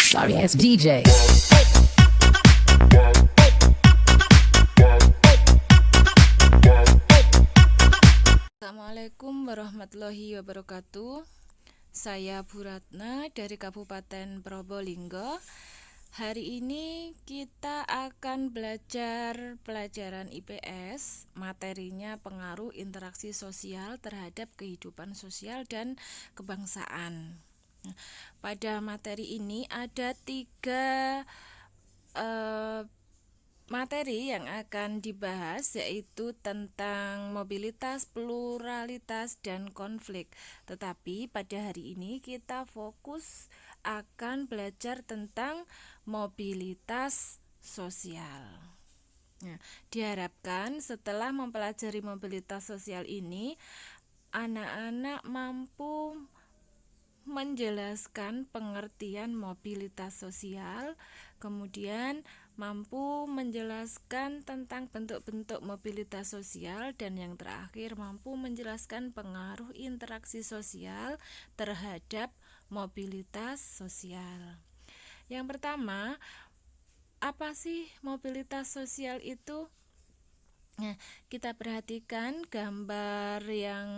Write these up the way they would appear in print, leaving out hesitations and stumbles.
Sorry ass DJ. Assalamualaikum warahmatullahi wabarakatuh. Saya Bu Ratna dari Kabupaten Probolinggo. Hari ini kita akan belajar pelajaran IPS. Materinya pengaruh interaksi sosial terhadap kehidupan sosial dan kebangsaan. Pada materi ini ada tiga materi yang akan dibahas, yaitu tentang mobilitas, pluralitas, dan konflik. Tetapi pada hari ini kita fokus akan belajar tentang mobilitas sosial. Nah, diharapkan setelah mempelajari mobilitas sosial ini, anak-anak mampu menjelaskan pengertian mobilitas sosial, kemudian mampu menjelaskan tentang bentuk-bentuk mobilitas sosial, dan yang terakhir mampu menjelaskan pengaruh interaksi sosial terhadap mobilitas sosial. Yang pertama, apa sih mobilitas sosial itu? Nah, kita perhatikan gambar yang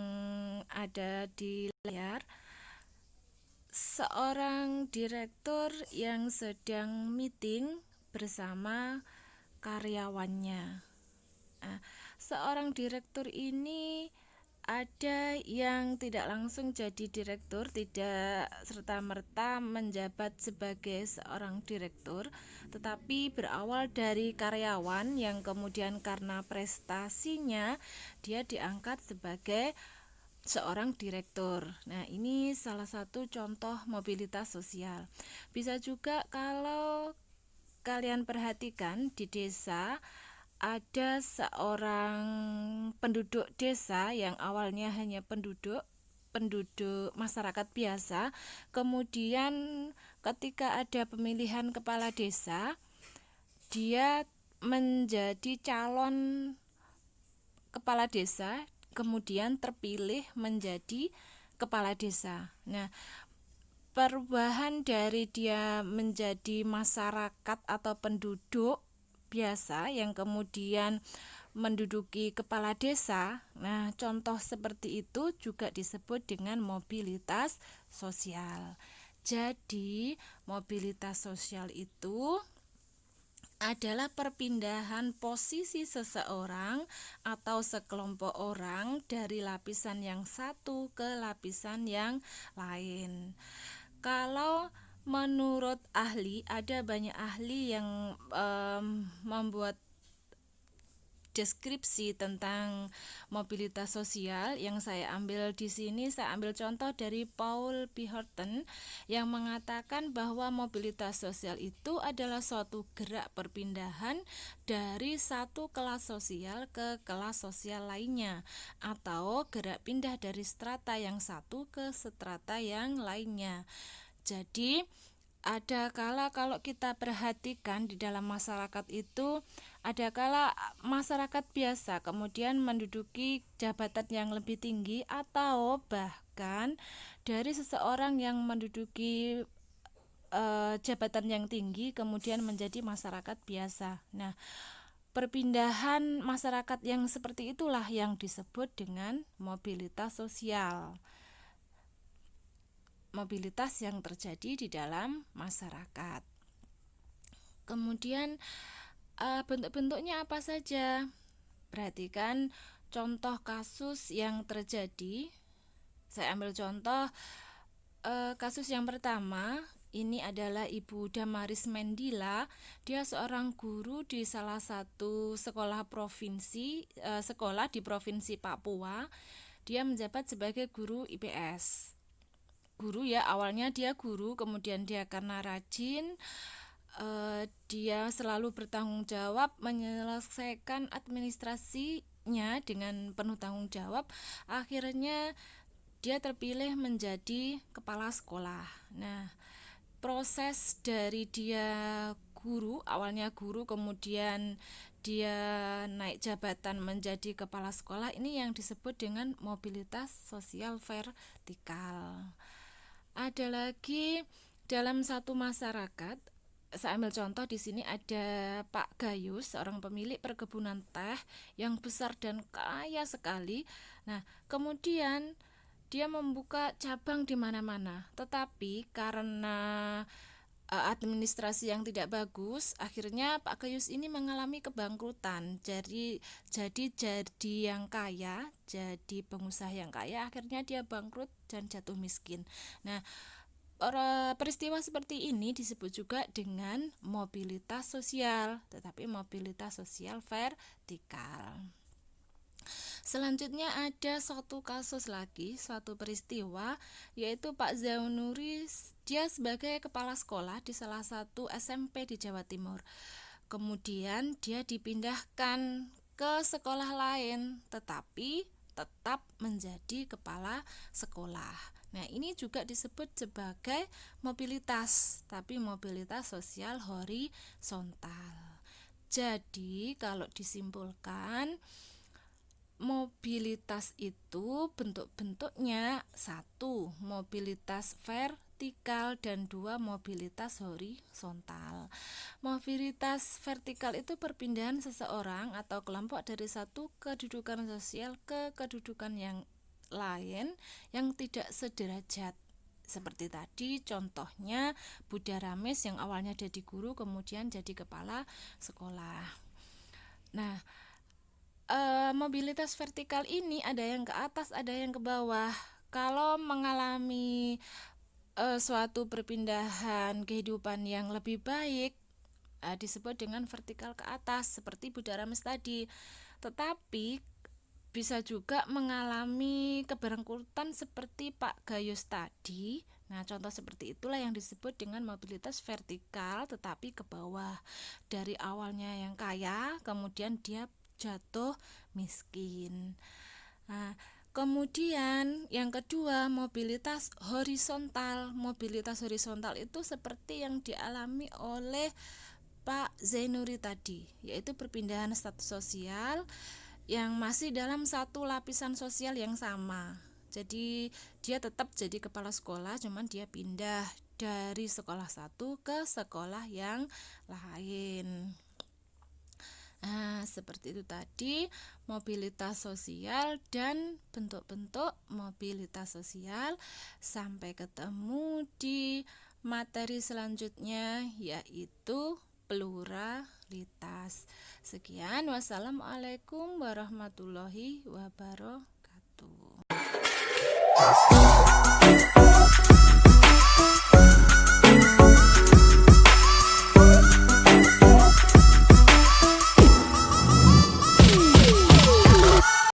ada di layar. Seorang direktur yang sedang meeting bersama karyawannya. Seorang direktur ini ada yang tidak langsung jadi direktur, tidak serta-merta menjabat sebagai seorang direktur, tetapi berawal dari karyawan yang kemudian karena prestasinya dia diangkat sebagai seorang direktur. Nah, ini salah satu contoh mobilitas sosial. Bisa juga kalau kalian perhatikan di desa ada seorang penduduk desa yang awalnya hanya penduduk masyarakat biasa, kemudian ketika ada pemilihan kepala desa, dia menjadi calon kepala desa, kemudian terpilih menjadi kepala desa. Nah, perubahan dari dia menjadi masyarakat atau penduduk biasa yang kemudian menduduki kepala desa, nah contoh seperti itu juga disebut dengan mobilitas sosial. Jadi, mobilitas sosial itu adalah perpindahan posisi seseorang atau sekelompok orang dari lapisan yang satu ke lapisan yang lain. Kalau menurut ahli, ada banyak ahli yang membuat deskripsi tentang mobilitas sosial. Yang saya ambil di sini, saya ambil contoh dari Paul B. Horton yang mengatakan bahwa mobilitas sosial itu adalah suatu gerak perpindahan dari satu kelas sosial ke kelas sosial lainnya, atau gerak pindah dari strata yang satu ke strata yang lainnya. Jadi ada kala kalau kita perhatikan di dalam masyarakat itu, ada kala masyarakat biasa kemudian menduduki jabatan yang lebih tinggi, atau bahkan dari seseorang yang menduduki jabatan yang tinggi kemudian menjadi masyarakat biasa. Nah, perpindahan masyarakat yang seperti itulah yang disebut dengan mobilitas sosial. Mobilitas yang terjadi di dalam masyarakat. Kemudian bentuk-bentuknya apa saja? Perhatikan contoh kasus yang terjadi. Saya ambil contoh kasus yang pertama. Ini adalah Ibu Damaris Mendila. Dia seorang guru di salah satu sekolah di provinsi Papua. Dia menjabat sebagai guru IPS. Guru ya, awalnya dia guru, kemudian dia karena rajin, dia selalu bertanggung jawab, menyelesaikan administrasinya dengan penuh tanggung jawab. Akhirnya dia terpilih menjadi kepala sekolah. Nah, proses dari dia guru, awalnya guru, kemudian dia naik jabatan menjadi kepala sekolah, ini yang disebut dengan mobilitas sosial vertikal. Ada lagi Dalam satu masyarakat, saya ambil contoh di sini ada Pak Gayus, seorang pemilik perkebunan teh yang besar dan kaya sekali. Nah, kemudian dia membuka cabang di mana-mana, tetapi karena administrasi yang tidak bagus, akhirnya Pak Gayus ini mengalami kebangkrutan. Jadi yang kaya, jadi pengusaha yang kaya, akhirnya dia bangkrut dan jatuh miskin. Nah, peristiwa seperti ini disebut juga dengan mobilitas sosial, tetapi mobilitas sosial vertikal. Selanjutnya ada suatu kasus lagi, suatu peristiwa, yaitu Pak Zaunuri, dia sebagai kepala sekolah di salah satu SMP di Jawa Timur. Kemudian dia dipindahkan ke sekolah lain, tetapi tetap menjadi kepala sekolah. Nah, ini juga disebut sebagai mobilitas, tapi mobilitas sosial horizontal. Jadi, kalau disimpulkan, mobilitas itu bentuk-bentuknya: satu, mobilitas vertikal, dan dua, mobilitas horizontal. Mobilitas vertikal itu perpindahan seseorang atau kelompok dari satu kedudukan sosial ke kedudukan yang lain yang tidak sederajat. Seperti tadi contohnya Budha Rames yang awalnya jadi guru kemudian jadi kepala sekolah. Nah, mobilitas vertikal ini ada yang ke atas, ada yang ke bawah. Kalau mengalami suatu perpindahan kehidupan yang lebih baik, disebut dengan vertikal ke atas, seperti Budha Rames tadi. Tetapi bisa juga mengalami keberangkutan seperti Pak Gayus tadi. Nah, contoh seperti itulah yang disebut dengan mobilitas vertikal tetapi ke bawah. Dari awalnya yang kaya, kemudian dia jatuh miskin. Nah, kemudian yang kedua, mobilitas horizontal. Mobilitas horizontal itu seperti yang dialami oleh Pak Zainuri tadi, yaitu perpindahan status sosial yang masih dalam satu lapisan sosial yang sama. Jadi dia tetap jadi kepala sekolah, cuman dia pindah dari sekolah satu ke sekolah yang lain. Nah, seperti itu tadi mobilitas sosial dan bentuk-bentuk mobilitas sosial. Sampai ketemu di materi selanjutnya, yaitu pluralitas. Sekian, wassalamualaikum warahmatullahi wabarakatuh.